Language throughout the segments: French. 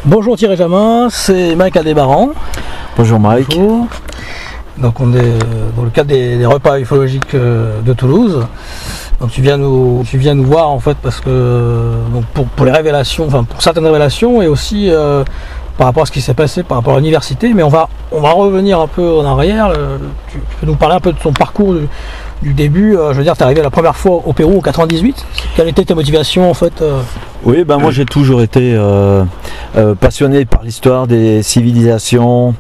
Bonjour Thierry Jamin, c'est Mike Adébaran. Bonjour Mike. Bonjour. Donc on est dans le cadre des repas ufologiques de Toulouse. Donc tu viens nous voir en fait parce que donc pour les révélations, enfin pour certaines révélations et aussi par rapport à ce qui s'est passé par rapport à l'université. Mais on va revenir un peu en arrière. Tu peux nous parler un peu de ton parcours du début. Je veux dire, tu es arrivé la première fois au Pérou en 98. Quelle était ta motivation en fait Oui, ben moi j'ai toujours été passionné par l'histoire des civilisations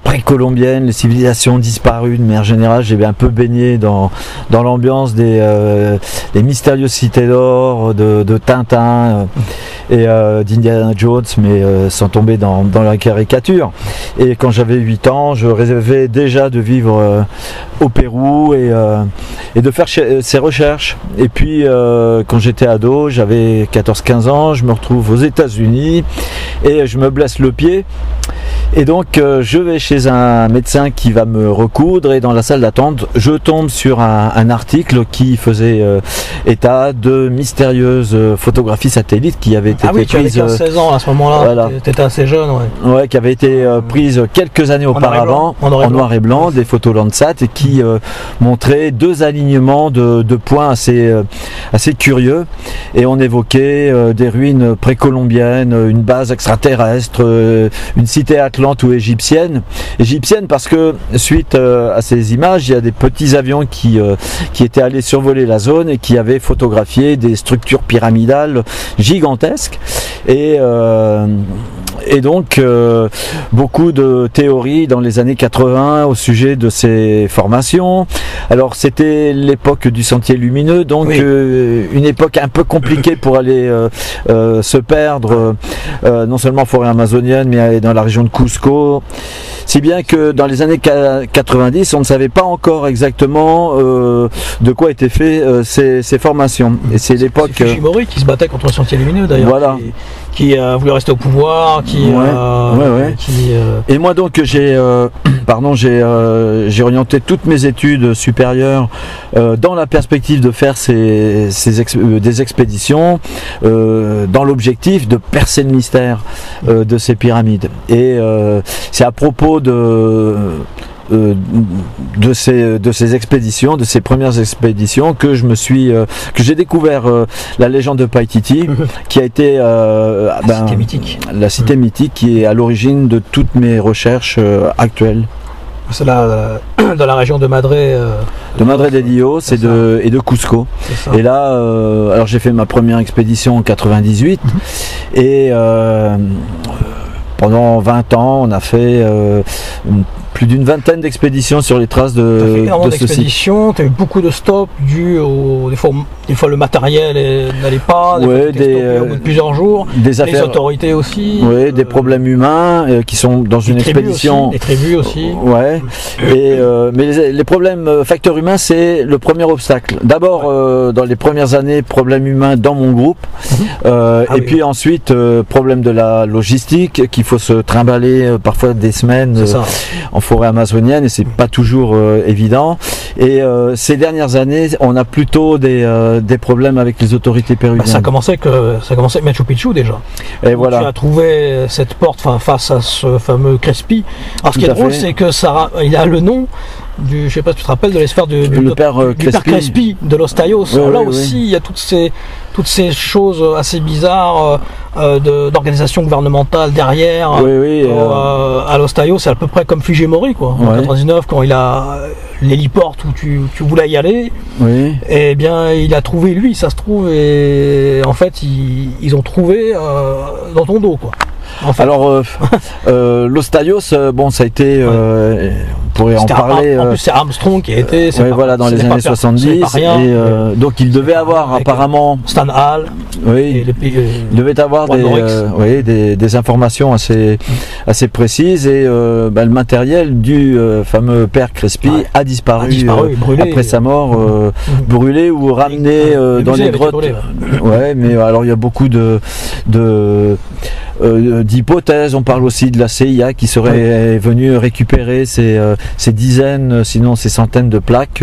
précolombiennes, les civilisations disparues de manière générale. J'ai un peu baigné dans l'ambiance des mystérieuses cités d'or, de Tintin et d'Indiana Jones, mais sans tomber dans la caricature. Et quand j'avais 8 ans, je rêvais déjà de vivre au Pérou et de faire ces recherches. Et puis quand j'étais ado, j'avais 14-15 ans, je me retrouve aux États-Unis et je me blesse le pied. Et donc je vais chez un médecin qui va me recoudre et dans la salle d'attente, je tombe sur un article qui faisait état de mystérieuses photographies satellites qui avaient été prises. Tu avais 16 ans à ce moment-là, voilà. Tu étais assez jeune. Ouais, qui avaient été prises quelques années auparavant en noir et blanc, des photos Landsat et qui montraient deux alignements de points assez curieux. Et on évoquait des ruines précolombiennes, une base extraterrestre, une cité atlante ou égyptienne parce que suite à ces images, il y a des petits avions qui étaient allés survoler la zone et qui avaient photographié des structures pyramidales gigantesques et donc beaucoup de théories dans les années 80 au sujet de ces formations. Alors c'était l'époque du sentier lumineux, donc oui. Une époque un peu compliquée pour aller se perdre non seulement en forêt amazonienne mais dans la région de Cusco, si bien que dans les années 90 on ne savait pas encore exactement de quoi étaient faits ces formations. Et c'est l'époque Fujimori qui se battait contre le sentier lumineux d'ailleurs. Voilà. Qui voulait rester au pouvoir, Et moi donc j'ai orienté toutes mes études supérieures dans la perspective de faire des expéditions dans l'objectif de percer le mystère de ces pyramides. Et c'est à propos de ces expéditions, de ces premières expéditions, que j'ai découvert la légende de Paititi, qui a été la cité mythique qui est à l'origine de toutes mes recherches actuelles. C'est là dans la région de Madre. De Madre de Dios et de Cusco. Et là, alors j'ai fait ma première expédition en 98 et pendant 20 ans, on a fait plus d'une vingtaine d'expéditions sur les traces de ce site. Tu as eu beaucoup de stops dus des fois le matériel n'allait pas, au bout de plusieurs jours, les autorités aussi. Oui, des problèmes humains qui sont dans une expédition. Les tribus aussi. Ouais. Mais les problèmes facteurs humains, c'est le premier obstacle. D'abord, dans les premières années, problèmes humains dans mon groupe. Puis ensuite, problème de la logistique, qu'il faut se trimballer parfois des semaines en forêt amazonienne et c'est pas toujours évident. Et ces dernières années, on a plutôt des problèmes avec les autorités péruviennes. Ça commençait avec Machu Picchu déjà. Et voilà. Tu as trouvé cette porte face à ce fameux Crespi. Alors ce qui est drôle, c'est que il a le nom je ne sais pas si tu te rappelles de l'espère du père Crespi de Los Tayos. Là aussi, il y a toutes ces choses assez bizarres d'organisation gouvernementale derrière. À Los Tayos, c'est à peu près comme Fujimori, quoi. En 99, quand il a l'héliporte où tu voulais y aller, et bien il a trouvé lui, ça se trouve, et en fait ils ont trouvé dans ton dos, quoi. En fait. Alors, Los Tayos, bon, ça a été, on pourrait en parler. En plus, c'est Armstrong qui a été. Dans les années 70. Donc, il devait avoir apparemment. Stan Hall. Oui, il devait avoir des informations assez précises et le matériel du fameux père Crespi a disparu brûlé, après sa mort, brûlé ou ramené dans les grottes. Mais alors, il y a beaucoup de d'hypothèses. On parle aussi de la CIA qui serait venue récupérer ces dizaines, sinon ces centaines de plaques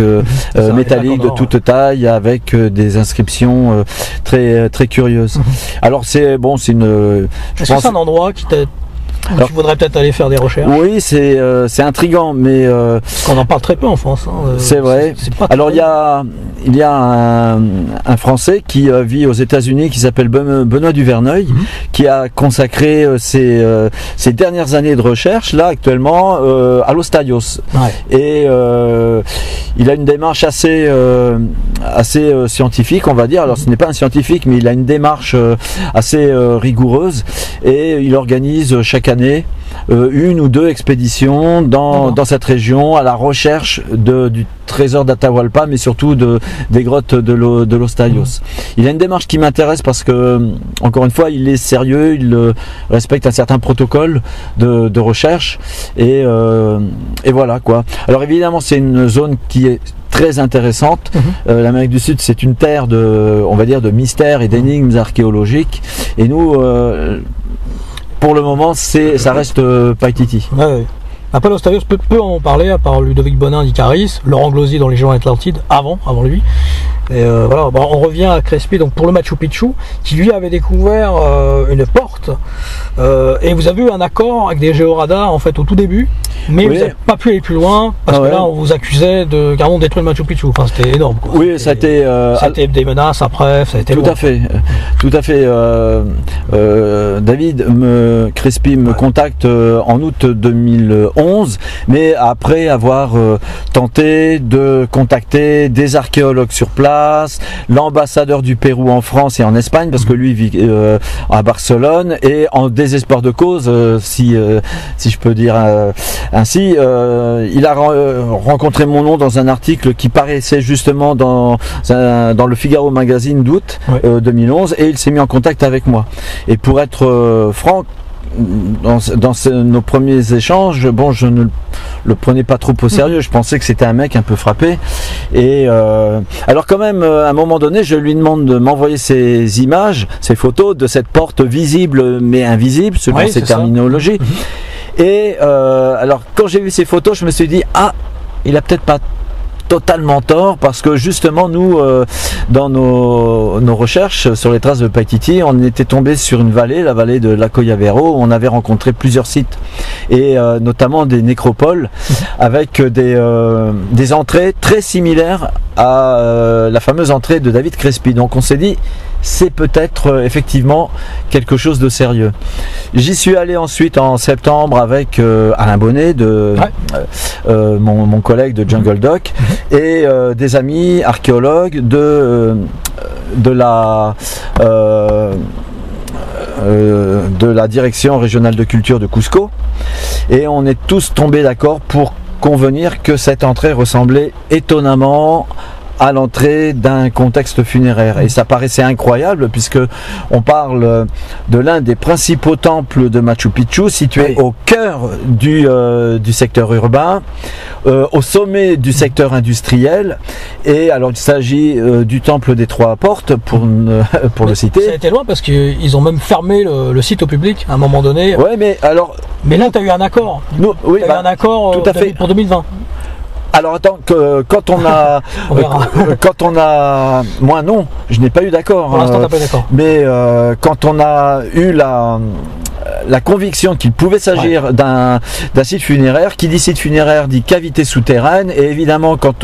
métalliques de toute taille avec des inscriptions très très curieuses. Alors c'est bon, c'est une. Est-ce que c'est un endroit qui t'a tu voudrais peut-être aller faire des recherches? Oui, c'est intriguant, mais on en parle très peu en France. Hein. C'est vrai. Alors il y a un Français qui vit aux États-Unis qui s'appelle Benoît Duverneuil, qui a consacré ses dernières années de recherche là actuellement à Los Tayos. Ouais. Et il a une démarche assez scientifique, on va dire. Alors ce n'est pas un scientifique, mais il a une démarche assez rigoureuse et il organise chaque année une ou deux expéditions dans cette région à la recherche du trésor d'Atahualpa, mais surtout des grottes de Los Tayos. Il a une démarche qui m'intéresse parce que, encore une fois, il est sérieux, il respecte un certain protocole de recherche et voilà quoi. Alors évidemment, c'est une zone qui est très intéressante. L'Amérique du Sud, c'est une terre on va dire, de mystères et d'énigmes archéologiques. Et nous, pour le moment, ça reste Paititi. Ouais. Après, Los Tayos, peu en parler, à part Ludovic Bonin d'Icaris, Laurent Glosy dans les Légions Atlantides, avant lui. Et voilà, bon, on revient à Crespi, donc pour le Machu Picchu, qui lui avait découvert une porte, et vous avez eu un accord avec des géoradars en fait au tout début, mais vous n'avez pas pu aller plus loin, parce que là on vous accusait de carrément détruire le Machu Picchu, enfin c'était énorme quoi. Oui, ça a été des menaces après, ça a été tout à fait. David Crespi me contacte en août 2011, mais après avoir tenté de contacter des archéologues sur place, l'ambassadeur du Pérou en France et en Espagne, parce que lui vit à Barcelone, et en désespoir de cause, si je peux dire ainsi, il a rencontré mon nom dans un article qui paraissait justement dans le Figaro Magazine d'août 2011, et il s'est mis en contact avec moi. Et pour être franc, dans nos premiers échanges, bon, je ne le prenais pas trop au sérieux. Je pensais que c'était un mec un peu frappé. Et alors quand même, à un moment donné, je lui demande de m'envoyer ces images, ces photos de cette porte visible mais invisible, selon ses terminologies. Et alors quand j'ai vu ces photos, je me suis dit, ah, il a peut-être pas totalement tort, parce que justement nous dans nos recherches sur les traces de Paititi, on était tombé sur une vallée, la vallée de l'Acoyavero, où on avait rencontré plusieurs sites et notamment des nécropoles avec des entrées très similaires à la fameuse entrée de David Crespi. Donc on s'est dit, c'est peut-être effectivement quelque chose de sérieux. J'y suis allé ensuite en septembre avec Alain Bonnet, mon collègue de Jungle Doc, et des amis archéologues de la direction régionale de culture de Cusco, et on est tous tombés d'accord pour convenir que cette entrée ressemblait étonnamment à l'entrée d'un contexte funéraire, et ça paraissait incroyable puisque on parle de l'un des principaux temples de Machu Picchu, situé au cœur du secteur urbain, au sommet du secteur industriel. Et alors il s'agit du temple des Trois Portes, pour le citer. Ça a été loin parce qu'ils ont même fermé le site au public à un moment donné. Ouais, mais alors. Mais là, tu as eu un accord. Oui, tu as eu un accord tout à fait. Pour 2020. Alors attends, quand on a, moi non, je n'ai pas eu d'accord. Pour l'instant, t'as pas eu d'accord. Mais quand on a eu la conviction qu'il pouvait s'agir d'un site funéraire, qui dit site funéraire dit cavité souterraine, et évidemment quand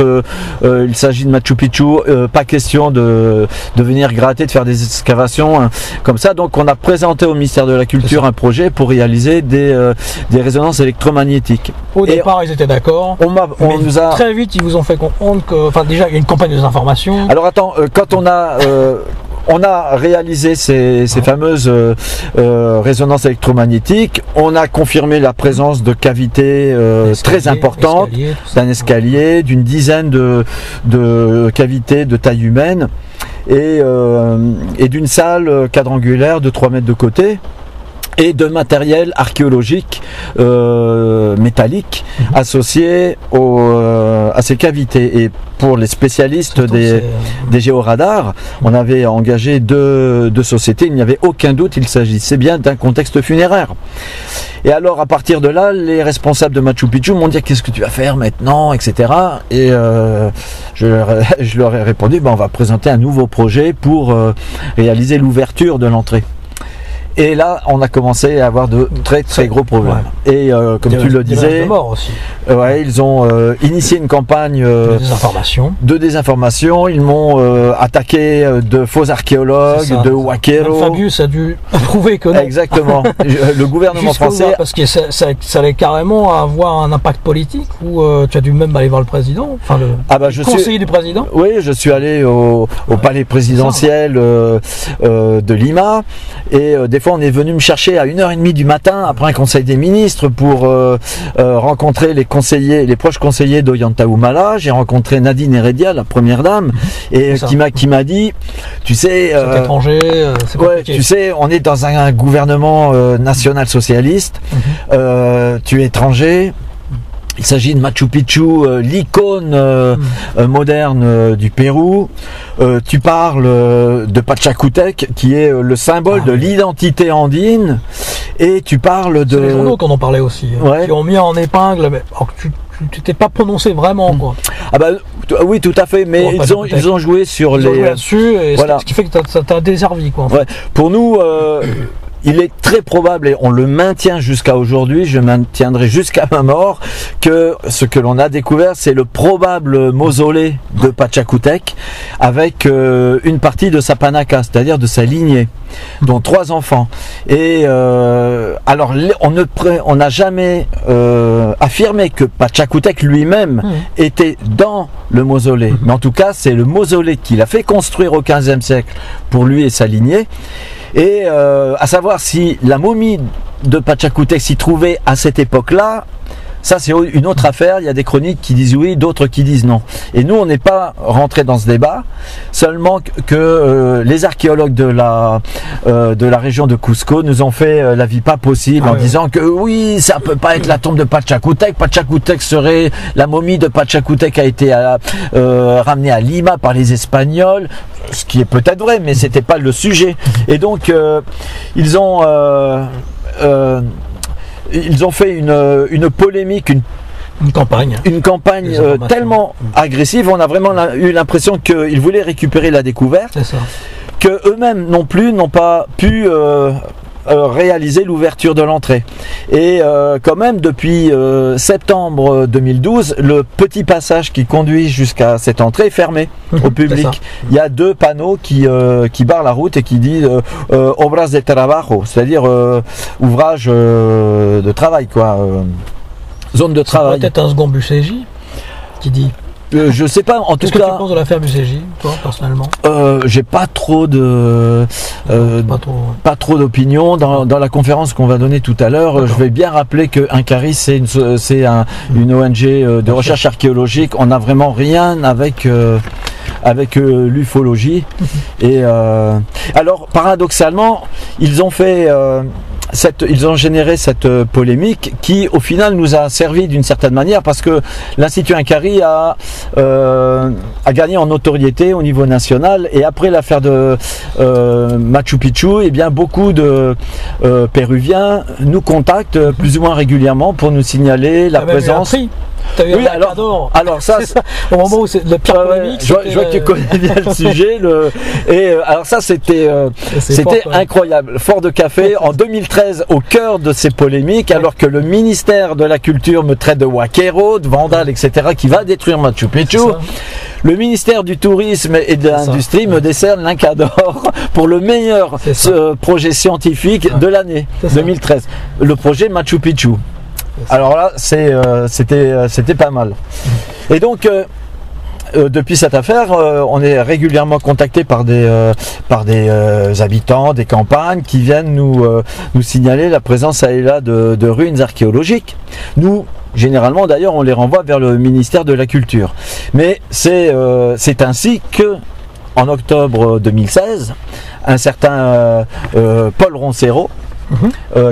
il s'agit de Machu Picchu, pas question de venir gratter, de faire des excavations comme ça. Donc on a présenté au ministère de la Culture un projet pour réaliser des résonances électromagnétiques. Au départ, ils étaient d'accord. Très vite, ils vous ont fait comprendre que, enfin, déjà, il y a une campagne de désinformation. Alors attends, quand on a réalisé ces fameuses résonances électromagnétiques, on a confirmé la présence de cavités très importantes, d'un escalier, d'une dizaine de cavités de taille humaine, et d'une salle quadrangulaire de 3 mètres de côté, et de matériel archéologique métallique associé à ces cavités. Et pour les spécialistes des géoradars. On avait engagé deux sociétés, il n'y avait aucun doute, il s'agissait bien d'un contexte funéraire. Et alors à partir de là, les responsables de Machu Picchu m'ont dit qu'est-ce que tu vas faire maintenant, etc. Et je leur ai répondu on va présenter un nouveau projet pour réaliser l'ouverture de l'entrée. Et là, on a commencé à avoir de très gros problèmes. Ouais. Et comme tu le disais, ils ont initié une campagne de désinformation. Ils m'ont attaqué de faux archéologues, de Huaquero. Fabius a dû prouver que non. Exactement. Le gouvernement français. Parce que ça allait carrément avoir un impact politique, ou tu as dû même aller voir le président, enfin le conseiller du président. Oui, je suis allé au palais présidentiel de Lima, et des fois on est venu me chercher à 1h30 du matin après un conseil des ministres pour rencontrer les proches conseillers d'Ollanta Humala. J'ai rencontré Nadine Heredia, la première dame, et qui m'a dit, tu sais, c'est étranger, c'est compliqué. Tu sais, on est dans un gouvernement national socialiste, tu es étranger. Il s'agit de Machu Picchu, l'icône moderne du Pérou. Tu parles de Pachacutec, qui est le symbole de l'identité andine. Et tu parles de... C'est les journaux qu'on en parlait aussi, qui ont mis en épingle, mais alors que tu t'es pas prononcé vraiment, quoi. Ah bah oui, tout à fait, mais ils ont joué sur les... Ils ont joué là-dessus, et ce qui fait que ça t'a desservi, quoi. En fait. Pour nous... il est très probable, et on le maintient jusqu'à aujourd'hui, je maintiendrai jusqu'à ma mort, que ce que l'on a découvert, c'est le probable mausolée de Pachacutec, avec une partie de sa panaca, c'est-à-dire de sa lignée, dont 3 enfants. Et alors, on n'a jamais affirmé que Pachacutec lui-même était dans le mausolée, mais en tout cas, c'est le mausolée qu'il a fait construire au XVe siècle pour lui et sa lignée. Et à savoir si la momie de Pachacutec s'y trouvait à cette époque-là, ça c'est une autre affaire. Il y a des chroniques qui disent oui, d'autres qui disent non. Et nous, on n'est pas rentré dans ce débat, seulement que les archéologues de la région de Cusco nous ont fait la vie pas possible en disant que oui, ça peut pas être la tombe de Pachacutec. Pachacutec serait... La momie de Pachacutec a été ramenée à Lima par les Espagnols. Ce qui est peut-être vrai, mais c'était pas le sujet. Et donc, ils ont fait une polémique, une campagne tellement agressive. On a vraiment eu l'impression qu'ils voulaient récupérer la découverte, que eux-mêmes non plus n'ont pas pu réaliser l'ouverture de l'entrée. Et quand même, depuis septembre 2012, le petit passage qui conduit jusqu'à cette entrée est fermé au public. Il y a 2 panneaux qui barrent la route et qui disent obras de trabajo, c'est-à-dire ouvrage de travail, quoi, zone de travail. Peut-être un second Bucégy qui dit... je sais pas, en tout cas... Qu'est-ce que tu penses de l'affaire Bucégy, toi, personnellement? J'ai pas trop d'opinion. Dans la conférence qu'on va donner tout à l'heure, je vais bien rappeler que Incaris, c'est une ONG de recherche archéologique. On n'a vraiment rien avec l'ufologie. Et alors, paradoxalement, ils ont fait... ils ont généré cette polémique qui, au final, nous a servi d'une certaine manière, parce que l'Institut Incari a gagné en notoriété au niveau national. Et après l'affaire de Machu Picchu, eh bien, beaucoup de Péruviens nous contactent plus ou moins régulièrement pour nous signaler la présence. Oui, alors ça, au moment où c'est le pire polémique. Je vois que tu connais bien le sujet. Alors ça, c'était incroyable. Fort de Café, en 2013, au cœur de ces polémiques, alors que le ministère de la Culture me traite de Huaquero, de vandale, etc., qui va détruire Machu Picchu. Le ministère du Tourisme et de l'Industrie me décerne l'Inca d'Or pour le meilleur projet scientifique de l'année 2013. Le projet Machu Picchu. Alors là, c'était pas mal. Et donc, depuis cette affaire, on est régulièrement contacté par des habitants des campagnes qui viennent nous signaler la présence ça et là de ruines archéologiques. Nous, généralement d'ailleurs, on les renvoie vers le ministère de la Culture. Mais c'est ainsi que, en octobre 2016, un certain Paul Roncero,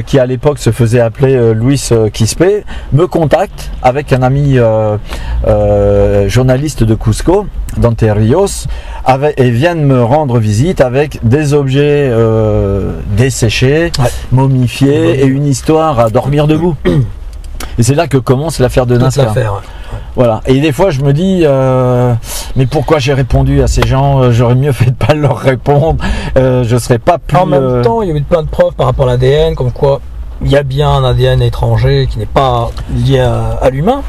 qui à l'époque se faisait appeler Luis Quispe, me contacte avec un ami journaliste de Cusco, Dante Rios, et viennent me rendre visite avec des objets desséchés, momifiés et une histoire à dormir debout. Et c'est là que commence l'affaire de Nazca. Voilà. Et des fois, je me dis, mais pourquoi j'ai répondu à ces gens? J'aurais mieux fait de pas leur répondre. Je serais pas plus. En même temps, il y a eu plein de preuves par rapport à l'ADN, comme quoi il y a bien un ADN étranger qui n'est pas lié à l'humain.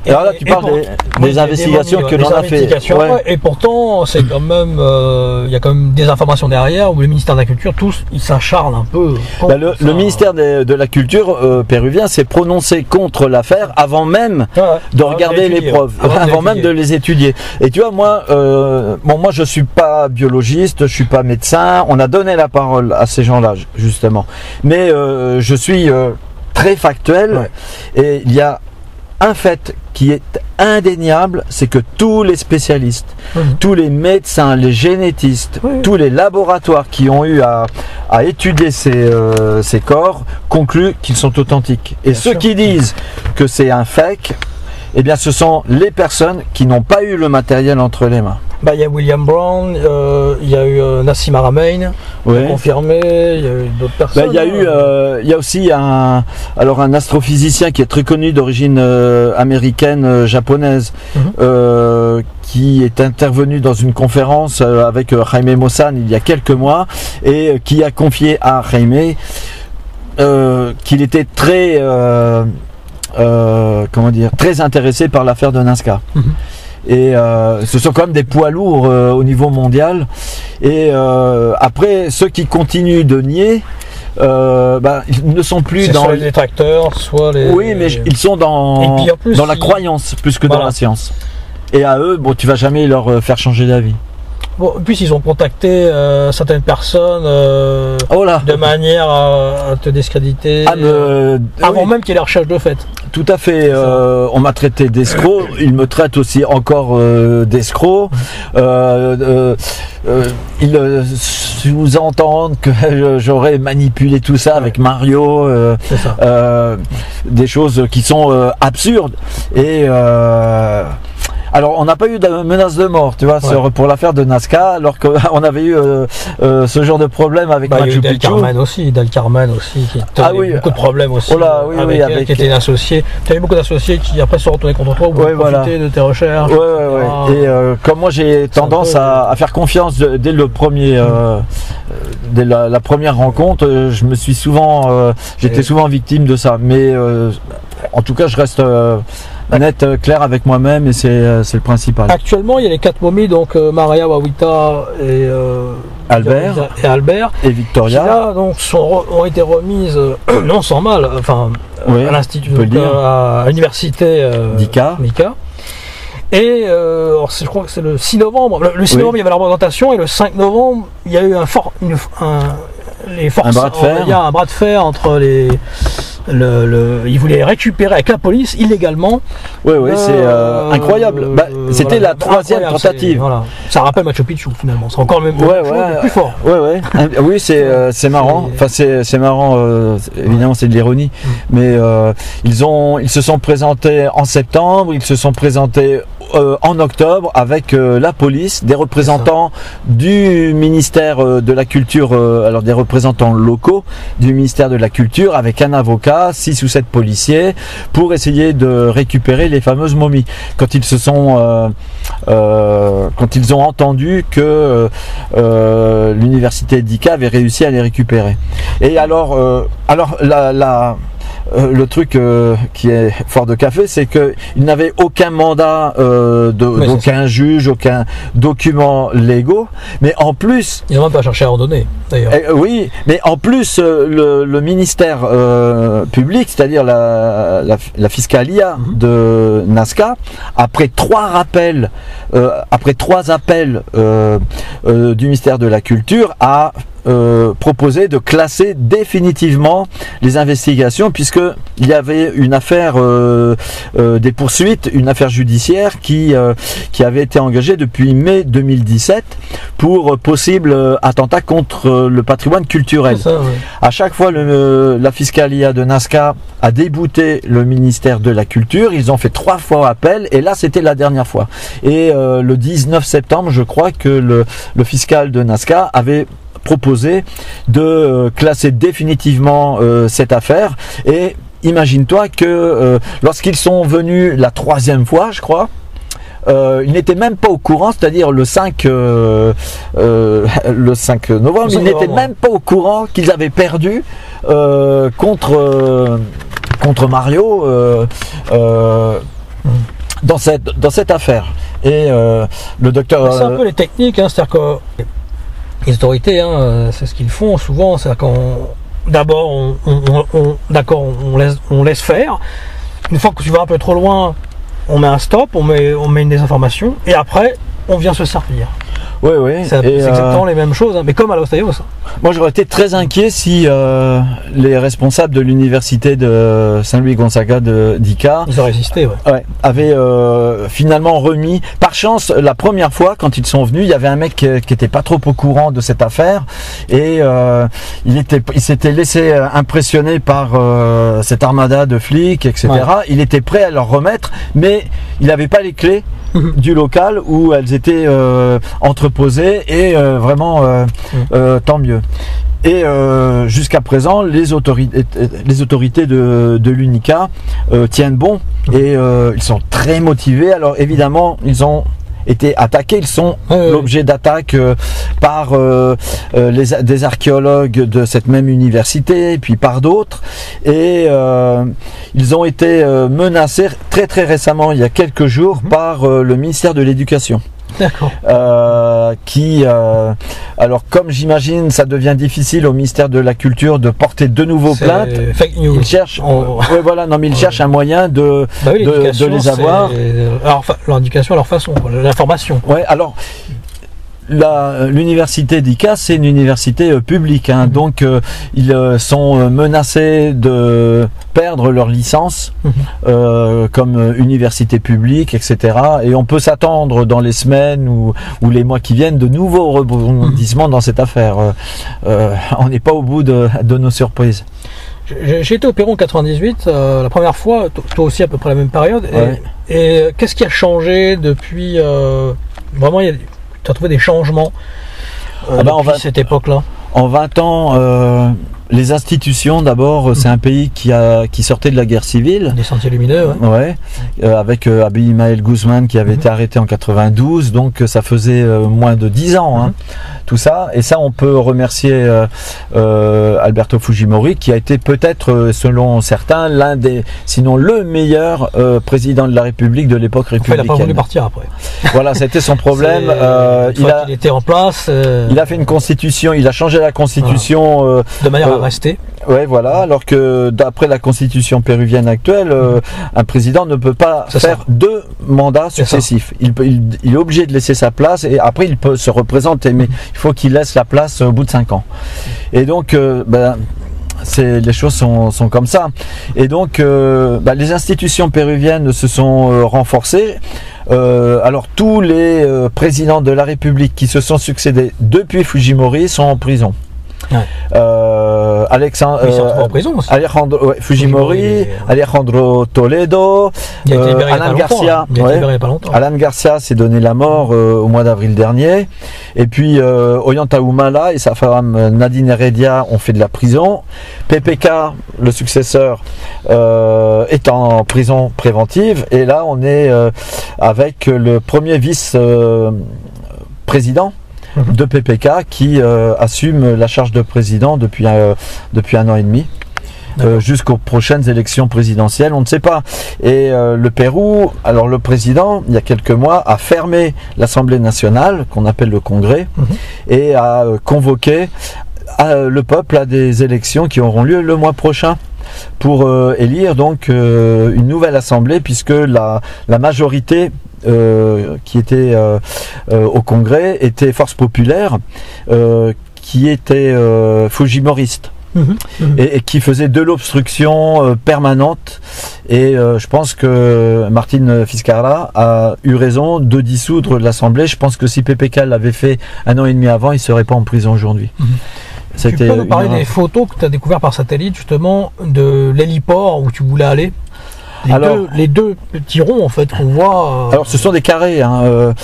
Et alors là, tu parles des investigations que l'on a fait. Ouais. Et pourtant, c'est quand même, il y a quand même des informations derrière où le ministère de la Culture, tous, ils s'acharnent un peu. Le ministère de la Culture péruvien s'est prononcé contre l'affaire avant même de regarder les preuves, avant même de les étudier. Et tu vois, moi, moi, je suis pas biologiste, je suis pas médecin. On a donné la parole à ces gens-là, justement. Mais je suis très factuel. Et il y a un fait qui est indéniable, c'est que tous les spécialistes, tous les médecins, les génétistes, tous les laboratoires qui ont eu à étudier ces corps concluent qu'ils sont authentiques. Et ceux qui disent que c'est un fake, eh bien ce sont les personnes qui n'ont pas eu le matériel entre les mains. Bah, il y a William Brown, il y a eu Nassim Haramein, confirmé, il y a eu d'autres personnes. Bah, il y a aussi un astrophysicien qui est très connu d'origine américaine, japonaise, qui est intervenu dans une conférence avec Jaime Maussan il y a quelques mois et qui a confié à Jaime qu'il était très très intéressé par l'affaire de Nazca. Et ce sont quand même des poids lourds au niveau mondial. Et après, ceux qui continuent de nier, ils ne sont plus dans soit les détracteurs, soit les... Oui, mais ils sont dans la croyance plus que dans la science. Et à eux, bon, tu vas jamais leur faire changer d'avis. Bon, en plus, ils ont contacté certaines personnes de manière à te discréditer avant même qu'il y ait la recherche de fait. Tout à fait. On m'a traité d'escroc. Ils me traitent aussi encore d'escroc. Ils sous-entendent que j'aurais manipulé tout ça avec Mario. Des choses qui sont absurdes. Et alors, on n'a pas eu de menace de mort, tu vois, pour l'affaire de Nazca, alors qu'on avait eu ce genre de problème avec Machu Picchu. Del Carmen aussi, qui a eu beaucoup de problèmes aussi, qui était une associée. Tu as eu beaucoup d'associés qui après se sont retournés contre toi, ou profiter de tes recherches. Et comme moi j'ai tendance à faire confiance dès le premier, dès la première rencontre, je me suis souvent, j'étais souvent victime de ça. Mais en tout cas, je reste net, clair avec moi-même, et c'est le principal. Actuellement, il y a les 4 momies, donc Maria, Wawita et Albert et Victoria, qui là donc ont été remises non sans mal, enfin à l'institut, à l'université d'Ica. Et je crois que c'est le 6 novembre. Le 6 novembre, il y avait la représentation, et le 5 novembre, il y a eu un bras de fer entre les. Ils voulaient récupérer avec la police illégalement. C'est incroyable. C'était la 3e tentative. Ça rappelle Machu Picchu finalement. C'est encore le même plus fort. Oui, c'est marrant. Enfin, c'est marrant. Évidemment, c'est de l'ironie. Mais ils se sont présentés en septembre. Ils se sont présentés en octobre avec la police, des représentants du ministère de la Culture, alors des représentants locaux du ministère de la Culture, avec un avocat, 6 ou 7 policiers, pour essayer de récupérer les fameuses momies. Quand ils ont entendu que l'université d'Ica avait réussi à les récupérer. Et alors le truc qui est fort de café, c'est qu'il n'avait aucun mandat d'aucun juge, aucun document légaux, mais en plus... Ils n'ont même pas cherché à ordonner, d'ailleurs. Oui, mais en plus, le ministère public, c'est-à-dire la Fiscalia de Nazca, après 3 appels du ministère de la Culture, a proposé de classer définitivement les investigations, puisque il y avait une affaire des poursuites, une affaire judiciaire qui avait été engagée depuis mai 2017 pour possible attentat contre le patrimoine culturel. Ça, ouais. À chaque fois, la Fiscalia de Nazca a débouté le ministère de la Culture. Ils ont fait 3 fois appel, et là c'était la dernière fois. Et le 19 septembre, je crois que le fiscal de Nazca avait proposé de classer définitivement cette affaire. Et imagine-toi que lorsqu'ils sont venus la 3e fois, je crois, ils n'étaient même pas au courant, c'est-à-dire le 5 novembre, ils n'étaient même pas au courant qu'ils avaient perdu contre Mario dans cette affaire. Et le docteur... C'est un peu les techniques, hein, c'est-à-dire que les autorités, hein, c'est ce qu'ils font souvent, c'est-à-dire qu'on... D'abord, on laisse faire. Une fois que tu vas un peu trop loin, on met un stop, on met une désinformation, et après, on vient se servir. Oui, oui. C'est exactement les mêmes choses, hein, mais comme à Los Tayos. Moi, j'aurais été très inquiet si les responsables de l'université de Saint-Louis-Gonzaga d'Ica, ils ont résisté, ouais, avaient finalement remis. Par chance, la première fois, quand ils sont venus, il y avait un mec qui était pas trop au courant de cette affaire, et il s'était laissé impressionner par cette armada de flics, etc. Ouais. Il était prêt à leur remettre, mais il n'avait pas les clés du local où elles étaient entreposées, et vraiment tant mieux. Et jusqu'à présent, les autorités de l'UNICA tiennent bon, et ils sont très motivés. Alors évidemment, ils ont été attaqués, ils sont l'objet d'attaques par des archéologues de cette même université, et puis par d'autres, et ils ont été menacés très récemment, il y a quelques jours, par le ministère de l'Éducation. D'accord. Alors comme j'imagine, ça devient difficile au ministère de la Culture de porter de nouveau plainte. Fake news. Ils cherchent, ils cherchent un moyen de les avoir. Alors l'indication à leur façon, l'information. Ouais, alors. L'université d'Ica, c'est une université publique, hein, donc ils sont menacés de perdre leur licence comme université publique, etc. Et on peut s'attendre dans les semaines ou les mois qui viennent de nouveaux rebondissements dans cette affaire. On n'est pas au bout de nos surprises. J'ai été au Pérou en 98, la première fois, toi aussi à peu près la même période. Ouais. Et qu'est-ce qui a changé depuis vraiment, tu as trouvé des changements depuis cette époque-là? En 20 ans, les institutions, d'abord, c'est un pays qui sortait de la guerre civile. Des sentiers lumineux, avec Abimael Guzman qui avait été arrêté en 92, donc ça faisait moins de 10 ans, hein, tout ça. Et ça, on peut remercier Alberto Fujimori, qui a été peut-être, selon certains, l'un des, sinon le meilleur président de la République de l'époque républicaine. Il n'a pas voulu partir après. Voilà, c'était son problème. Il était en place. Il a fait une constitution, il a changé la constitution de manière à rester. Ouais, voilà. Alors que d'après la constitution péruvienne actuelle, un président ne peut pas faire 2 mandats successifs. Il est obligé de laisser sa place, et après il peut se représenter, mais il faut qu'il laisse la place au bout de 5 ans. Et donc, les choses sont comme ça. Et donc, les institutions péruviennes se sont renforcées. Alors tous les présidents de la République qui se sont succédés depuis Fujimori sont en prison. Ouais. En prison aussi. Alejandro Fujimori, Alejandro Toledo, Alan Garcia. Alan Garcia s'est donné la mort au mois d'avril dernier. Et puis Ollanta Humala et sa femme Nadine Heredia ont fait de la prison. PPK, le successeur, est en prison préventive. Et là, on est avec le premier vice-président de PPK qui assume la charge de président depuis 1 an et demi. Jusqu'aux prochaines élections présidentielles, on ne sait pas. Et le Pérou, alors le président, il y a quelques mois, a fermé l'Assemblée nationale, qu'on appelle le Congrès, et a convoqué le peuple à des élections qui auront lieu le mois prochain, pour élire donc une nouvelle assemblée, puisque la majorité qui était au Congrès était Force Populaire, qui était fujimoriste. Et qui faisait de l'obstruction permanente, et je pense que Martin Fiskara a eu raison de dissoudre l'Assemblée. Je pense que si PPK l'avait fait 1 an et demi avant, il ne serait pas en prison aujourd'hui. Tu peux nous parler des photos que tu as découvertes par satellite, justement, de l'héliport où tu voulais aller? Les deux petits ronds en fait qu'on voit. Alors ce sont des carrés,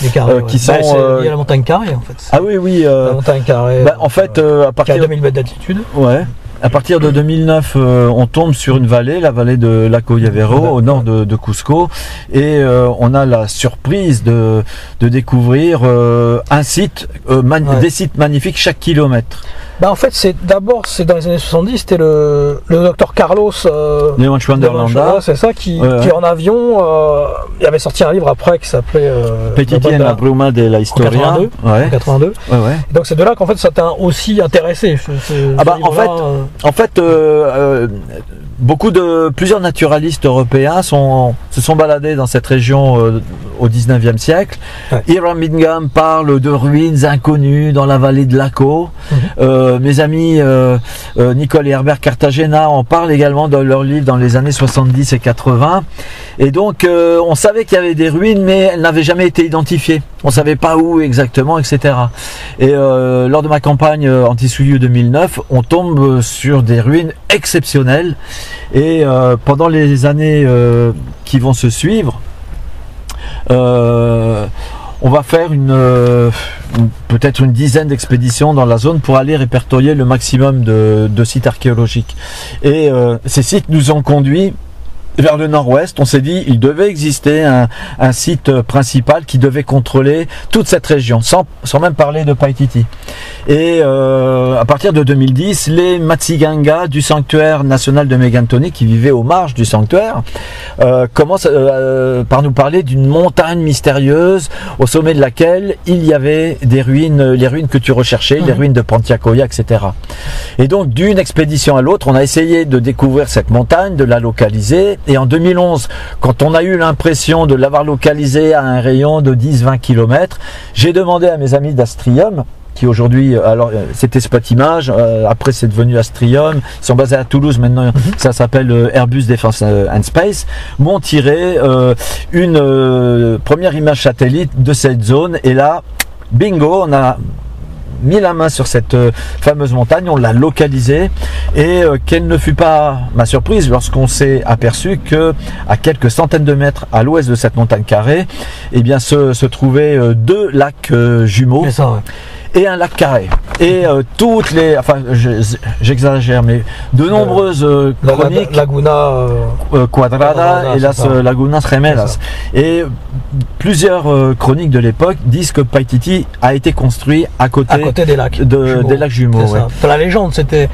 des carrés qui sont. C'est lié à la montagne carrée en fait. Ah oui. La montagne carrée. En fait, à partir de 2000 mètres d'altitude. Ouais. À partir de 2009, on tombe sur une vallée, la vallée de Laco Llavero, au nord de Cusco, et on a la surprise de découvrir un site, des sites magnifiques chaque kilomètre. En fait, c'est dans les années 70, c'était le docteur Carlos Leon Schwanderlanda, c'est ça, qui en avion, il avait sorti un livre après qui s'appelait Petiti en la bruma de la historia, en 82. Donc c'est de là qu'en fait ça t'a aussi intéressé. En fait, plusieurs naturalistes européens se sont baladés dans cette région au 19e siècle. Hiram Bingham parle de ruines inconnues dans la vallée de Laco. Mes amis Nicole et Herbert Cartagena en parlent également dans leur livre dans les années 70 et 80. Et donc on savait qu'il y avait des ruines, mais elles n'avaient jamais été identifiées. On ne savait pas où exactement, etc. Et lors de ma campagne anti-souillure 2009, on tombe sur des ruines exceptionnelles. Et pendant les années qui vont se suivre, on va faire peut-être une dizaine d'expéditions dans la zone pour aller répertorier le maximum de sites archéologiques. Et ces sites nous ont conduits vers le nord-ouest. On s'est dit il devait exister un site principal qui devait contrôler toute cette région, sans même parler de Paititi. Et à partir de 2010, les Matsiganga du sanctuaire national de Megantoni, qui vivaient aux marges du sanctuaire, commencent par nous parler d'une montagne mystérieuse au sommet de laquelle il y avait des ruines, les ruines que tu recherchais, les ruines de Pantiacoya, etc. Et donc d'une expédition à l'autre, on a essayé de découvrir cette montagne, de la localiser. Et en 2011, quand on a eu l'impression de l'avoir localisé à un rayon de 10-20 km, j'ai demandé à mes amis d'Astrium, qui aujourd'hui, alors c'était Spotimage, après c'est devenu Astrium, ils sont basés à Toulouse maintenant, ça s'appelle Airbus Defence and Space, m'ont tiré une première image satellite de cette zone, et là, bingo, on a mis la main sur cette fameuse montagne, on l'a localisée, et quelle ne fut pas ma surprise lorsqu'on s'est aperçu que à quelques centaines de mètres à l'ouest de cette montagne carrée, eh bien se trouvaient deux lacs jumeaux. Et un lac carré. Et toutes les... Enfin, j'exagère, mais de nombreuses chroniques... Laguna Quadrada et Las Lagunas Gemelas. Et plusieurs chroniques de l'époque disent que Paititi a été construit à côté des lacs jumeaux. Dans la légende, c'était...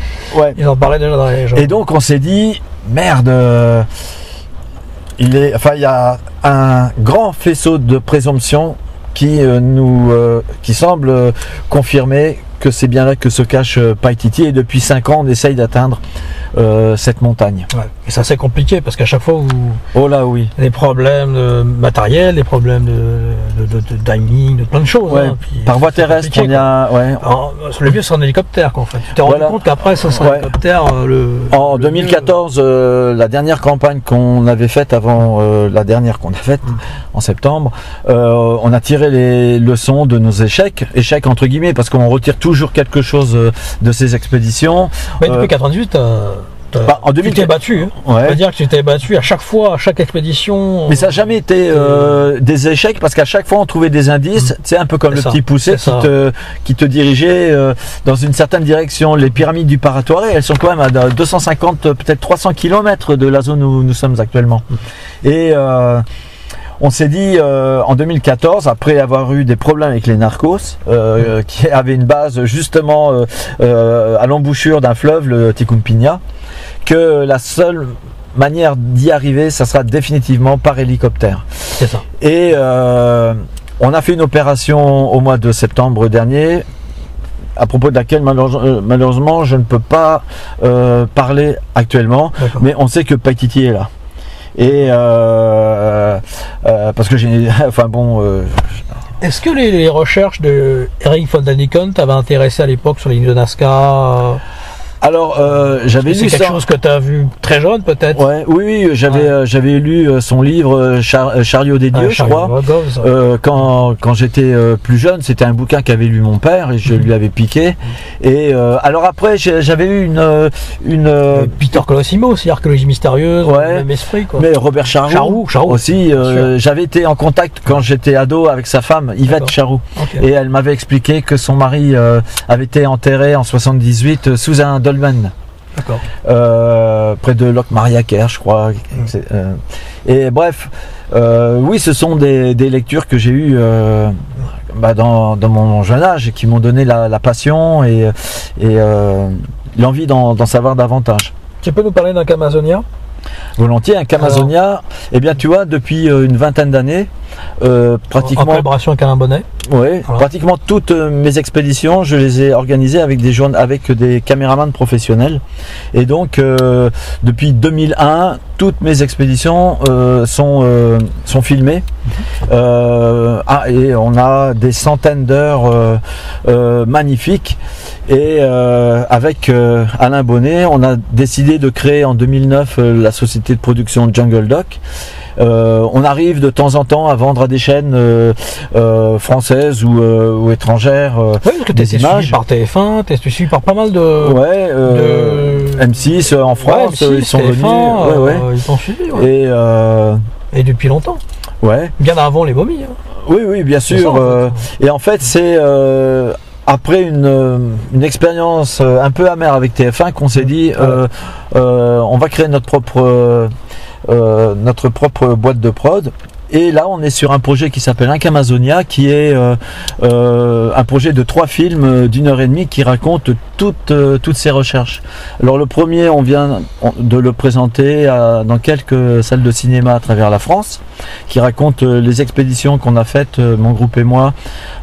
Ils en parlaient déjà dans la légende. Et donc on s'est dit, merde... il y a un grand faisceau de présomption qui semble confirmer que c'est bien là que se cache Paititi, et depuis 5 ans on essaye d'atteindre cette montagne. Et ça c'est compliqué parce qu'à chaque fois des problèmes matériels, des problèmes de timing, de plein de choses. Par voie terrestre, on y a... le mieux c'est en hélicoptère en fait. Tu t'es rendu compte qu'après ça sera hélicoptère en 2014, la dernière campagne qu'on avait faite avant la dernière qu'on a faite en septembre, on a tiré les leçons de nos échecs entre guillemets, parce qu'on retire toujours quelque chose de ces expéditions. Mais depuis 98, en 2000, tu t'es battu. On va dire que tu t'es battu à chaque fois, à chaque expédition. Mais ça n'a jamais été des échecs, parce qu'à chaque fois on trouvait des indices. C'est un peu comme le petit poussé qui te dirigeait dans une certaine direction. Les pyramides du Paratoire, elles sont quand même à 250, peut-être 300 km de la zone où nous sommes actuellement. Et on s'est dit en 2014, après avoir eu des problèmes avec les narcos, qui avaient une base justement à l'embouchure d'un fleuve, le Ticumpiña, que la seule manière d'y arriver, ça sera définitivement par hélicoptère. C'est ça. Et on a fait une opération au mois de septembre dernier, à propos de laquelle malheureusement je ne peux pas parler actuellement, mais on sait que Paititi est là. Et parce que j'ai, Est-ce que les recherches de Erich von Däniken t'avaient intéressé à l'époque sur les lignes de Nazca? Alors, j'avais lu c'est quelque chose que tu as vu très jeune, peut-être. Ouais, oui, j'avais lu son livre Chariot des dieux, je crois. Quand j'étais plus jeune, c'était un bouquin qu'avait lu mon père et je lui avais piqué. Et alors après, j'avais eu une Peter Colosimo aussi, archéologie mystérieuse, même esprit, quoi. Mais Robert Charroux aussi. J'avais été en contact quand j'étais ado avec sa femme, Yvette Charroux, et elle m'avait expliqué que son mari avait été enterré en 78 sous un dolmen. Près de Locmariaquer, je crois. Et bref, oui, ce sont des lectures que j'ai eues dans mon jeune âge et qui m'ont donné la passion et l'envie d'en savoir davantage. Tu peux nous parler d'un Amazonia? Volontiers, un Amazonia. Eh bien, tu vois, depuis une vingtaine d'années, pratiquement. En collaboration avec Alain Bonnet. Oui, pratiquement toutes mes expéditions, je les ai organisées avec des caméramans professionnels. Et donc, depuis 2001, toutes mes expéditions sont filmées. Et on a des centaines d'heures magnifiques. Et avec Alain Bonnet, on a décidé de créer en 2009 la société de production Jungle Doc. On arrive de temps en temps à vendre à des chaînes françaises ou étrangères parce que des images. Suivi par TF1, tu es suivi par pas mal de... M6 en France, M6, ils sont TF1, venus. Ils sont suivis. Et depuis longtemps. Ouais. Bien avant les momies. Hein. Oui, bien sûr. Ça, en fait. Et en fait, c'est... après une expérience un peu amère avec TF1 qu'on s'est dit on va créer notre propre boîte de prod. Et là, on est sur un projet qui s'appelle Amazonia, qui est un projet de 3 films d'1h30 qui raconte toutes ces recherches. Alors le premier, on vient de le présenter dans quelques salles de cinéma à travers la France, qui raconte les expéditions qu'on a faites, mon groupe et moi,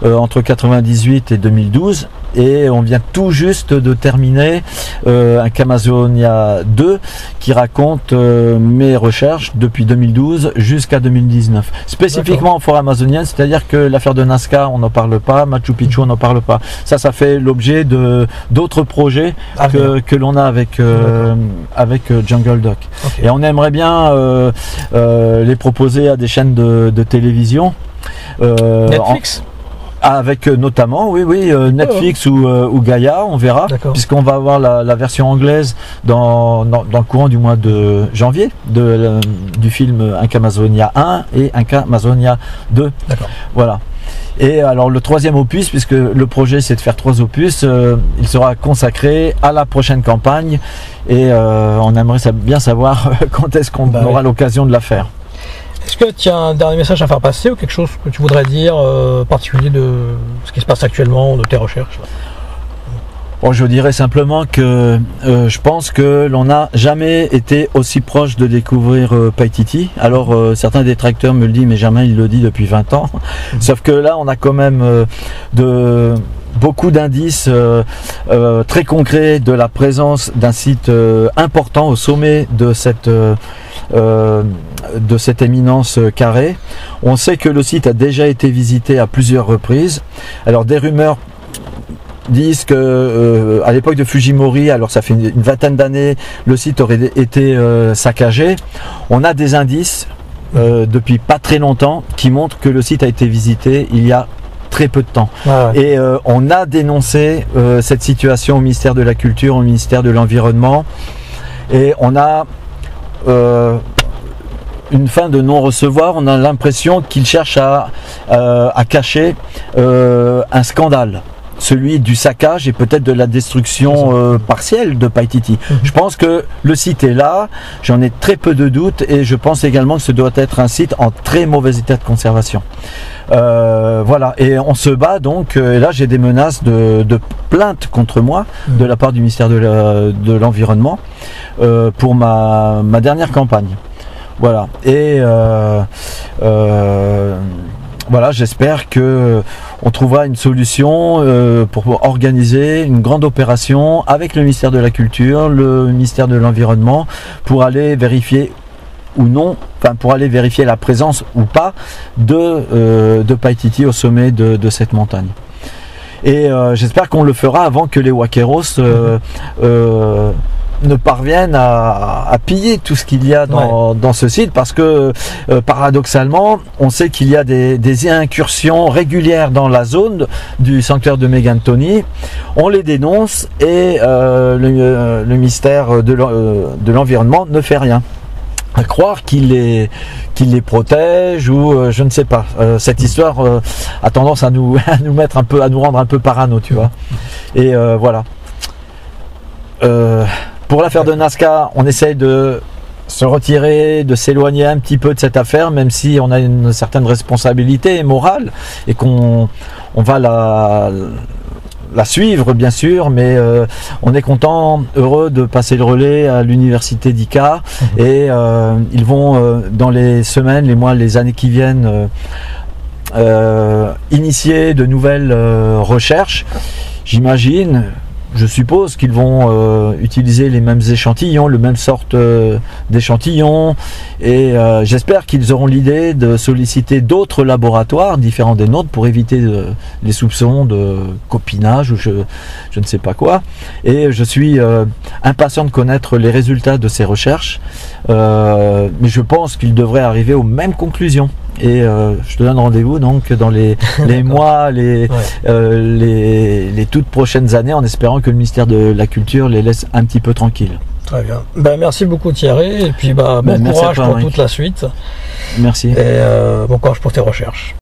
entre 98 et 2012. Et on vient tout juste de terminer un Amazonia 2 qui raconte mes recherches depuis 2012 jusqu'à 2019. Spécifiquement en forêt amazonienne, c'est-à-dire que l'affaire de Nazca, on n'en parle pas, Machu Picchu, on n'en parle pas. Ça fait l'objet d'autres projets que l'on a avec Jungle Doc. Et on aimerait bien les proposer à des chaînes de télévision. Netflix avec notamment, Netflix ou Gaia, on verra, puisqu'on va avoir la version anglaise dans le courant du mois de janvier du film Amazonia 1 et Amazonia 2. Voilà. Et alors le troisième opus, puisque le projet c'est de faire 3 opus, il sera consacré à la prochaine campagne et on aimerait bien savoir quand est-ce qu'on aura l'occasion de la faire. Est-ce que tu as un dernier message à faire passer ou quelque chose que tu voudrais dire particulier de ce qui se passe actuellement, de tes recherches? Bon, je dirais simplement que je pense que l'on n'a jamais été aussi proche de découvrir Paititi. Alors certains détracteurs me le disent, mais jamais il le dit depuis 20 ans. Sauf que là, on a quand même beaucoup d'indices très concrets de la présence d'un site important au sommet de cette éminence carrée. On sait que le site a déjà été visité à plusieurs reprises. Alors des rumeurs disent que à l'époque de Fujimori, alors ça fait une vingtaine d'années, le site aurait été saccagé. On a des indices depuis pas très longtemps qui montrent que le site a été visité il y a très peu de temps. Et on a dénoncé cette situation au ministère de la Culture, au ministère de l'Environnement, et on a une fin de non-recevoir. On a l'impression qu'ils cherchent à cacher un scandale, celui du saccage et peut-être de la destruction partielle de Paititi. Je pense que le site est là, j'en ai très peu de doutes, et je pense également que ce doit être un site en très mauvais état de conservation. Voilà, et on se bat donc, et là j'ai des menaces de plainte contre moi de la part du ministère de l'Environnement pour ma dernière campagne. Voilà, et voilà, j'espère que on trouvera une solution pour organiser une grande opération avec le ministère de la Culture, le ministère de l'Environnement, pour aller vérifier ou non, enfin pour aller vérifier la présence ou pas de Paititi au sommet de cette montagne. Et j'espère qu'on le fera avant que les Wakeros ne parviennent à piller tout ce qu'il y a dans ce site, parce que paradoxalement on sait qu'il y a des incursions régulières dans la zone du sanctuaire de Megantoni. On les dénonce et le ministère de l'environnement ne fait rien. À croire qu'il les protège, ou je ne sais pas. Cette histoire a tendance à nous mettre un peu, à nous rendre un peu parano, tu vois. Et voilà. Pour l'affaire de Nazca, on essaye de se retirer, de s'éloigner un petit peu de cette affaire, même si on a une certaine responsabilité morale et qu'on va la suivre, bien sûr, mais on est content, heureux de passer le relais à l'université d'Ica, et ils vont dans les semaines, les mois, les années qui viennent initier de nouvelles recherches, j'imagine. Je suppose qu'ils vont utiliser les mêmes échantillons, le même sorte d'échantillons, et j'espère qu'ils auront l'idée de solliciter d'autres laboratoires différents des nôtres pour éviter les soupçons de copinage ou je ne sais pas quoi. Et je suis impatient de connaître les résultats de ces recherches, mais je pense qu'ils devraient arriver aux mêmes conclusions. Et je te donne rendez-vous donc dans les mois, les toutes prochaines années, en espérant que le ministère de la Culture les laisse un petit peu tranquilles. Très bien. Ben, merci beaucoup Thierry, et puis bon courage pour toute la suite. Merci. Et bon courage pour tes recherches.